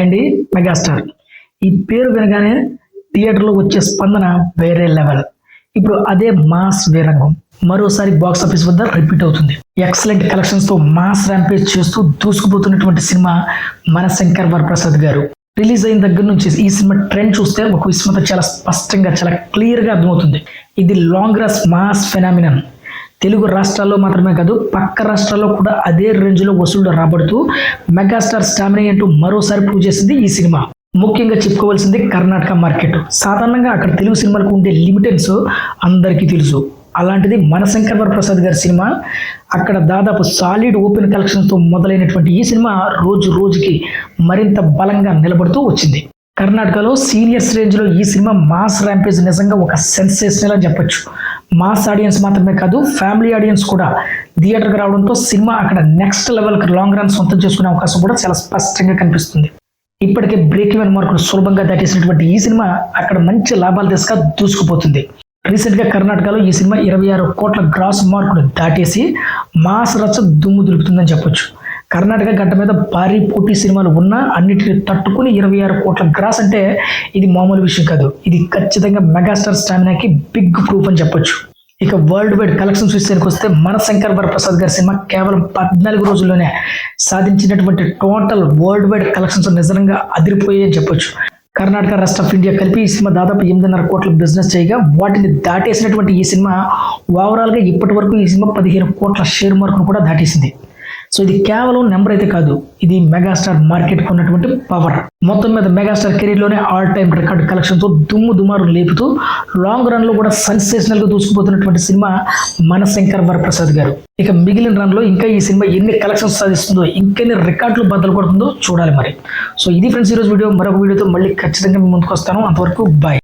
అండి మెగాస్టార్ ఈ పేరు వినగానే థియేటర్లో వచ్చే స్పందన వేరే లెవెల్. ఇప్పుడు అదే మాస్ వీరంగం మరోసారి బాక్స్ ఆఫీస్ వద్ద రిపీట్ అవుతుంది. ఎక్సలెంట్ కలెక్షన్స్ తో మాస్ ర్యాంపేజ్ చేస్తూ దూసుకుపోతున్నటువంటి సినిమా మన శంకర్ వరప్రసాద్ గారు. రిలీజ్ అయిన దగ్గర నుంచి ఈ సినిమా ట్రెండ్ చూస్తే ఒక విషయం చాలా స్పష్టంగా చాలా క్లియర్ గా అర్థమవుతుంది. ఇది లాంగ్ రస్ మాస్ ఫెనామినన్. తెలుగు రాష్ట్రాల్లో మాత్రమే కాదు పక్క రాష్ట్రాల్లో కూడా అదే రేంజ్లో వసూళ్లు రాబడుతూ మెగాస్టార్ స్టామినా అంటూ మరోసారి ప్రూవ్ చేసింది ఈ సినిమా. ముఖ్యంగా చెప్పుకోవాల్సింది కర్ణాటక మార్కెట్. సాధారణంగా అక్కడ తెలుగు సినిమాలకు ఉండే లిమిటెన్స్ అందరికీ తెలుసు. అలాంటిది మన శంకర్ వరప్రసాద్ గారి సినిమా అక్కడ దాదాపు సాలిడ్ ఓపెన్ కలెక్షన్తో మొదలైనటువంటి ఈ సినిమా రోజు రోజుకి మరింత బలంగా నిలబడుతూ వచ్చింది. కర్ణాటకలో సీనియర్స్ రేంజ్లో ఈ సినిమా మాస్ ర్యాంపేజ్ నిజంగా ఒక సెన్సేషనల్ అని చెప్పొచ్చు. మాస్ ఆడియన్స్ మాత్రమే కాదు ఫ్యామిలీ ఆడియన్స్ కూడా థియేటర్కి రావడంతో సినిమా అక్కడ నెక్స్ట్ లెవెల్కి లాంగ్ రన్ సొంతం చేసుకునే అవకాశం కూడా చాలా స్పష్టంగా కనిపిస్తుంది. ఇప్పటికే బ్రేక్ ఈవెన్ మార్కులు సులభంగా దాటేసినటువంటి ఈ సినిమా అక్కడ మంచి లాభాలు తీసుక దూసుకుపోతుంది. రీసెంట్గా కర్ణాటకలో ఈ సినిమా 26 కోట్ల గ్రాస్ మార్కులు దాటేసి మాస్ రచ్చ దుమ్ము దులుపుతుందని చెప్పొచ్చు. కర్ణాటక గడ్డ మీద భారీ పోటీ సినిమాలు ఉన్నా అన్నిటిని తట్టుకుని 26 కోట్ల గ్రాస్ అంటే ఇది మామూలు విషయం కాదు. ఇది ఖచ్చితంగా మెగాస్టార్ స్టామినాకి బిగ్ ప్రూఫ్ అని చెప్పొచ్చు. ఇక వరల్డ్ వైడ్ కలెక్షన్స్ విషయానికి వస్తే మన శంకర్ వరప్రసాద్ గారి సినిమా కేవలం 14 రోజుల్లోనే సాధించినటువంటి టోటల్ వరల్డ్ వైడ్ కలెక్షన్స్ నిజంగా అదిరిపోయాయని చెప్పొచ్చు. కర్ణాటక రెస్ట్ ఆఫ్ ఇండియా కలిపి ఈ సినిమా దాదాపు 8.5 కోట్ల బిజినెస్ చేయగా వాటిని దాటేసినటువంటి ఈ సినిమా ఓవరాల్గా ఇప్పటి వరకు ఈ సినిమా 15 కోట్ల షేర్ మార్కును కూడా దాటేసింది. సో ఇది కేవలం నెంబర్ అయితే కాదు, ఇది మెగాస్టార్ మార్కెట్కి ఉన్నటువంటి పవర్. మొత్తం మీద మెగాస్టార్ కెరీర్లోనే ఆల్ టైమ్ రికార్డ్ కలెక్షన్తో దుమ్ము లేపుతూ లాంగ్ రన్లో కూడా సెన్సేషనల్గా దూసుకుపోతున్నటువంటి సినిమా మన శంకర్ వరప్రసాద్ గారు. ఇక మిగిలిన రన్లో ఇంకా ఈ సినిమా ఎన్ని కలెక్షన్స్ సాధిస్తుందో, ఇంకెన్ని రికార్డులు బద్దలు కొడుతుందో చూడాలి మరి. సో ఇది ఫ్రెండ్స్ ఈరోజు వీడియో. మరొక వీడియోతో మళ్ళీ ఖచ్చితంగా ముందుకు వస్తాను. అంతవరకు బాయ్.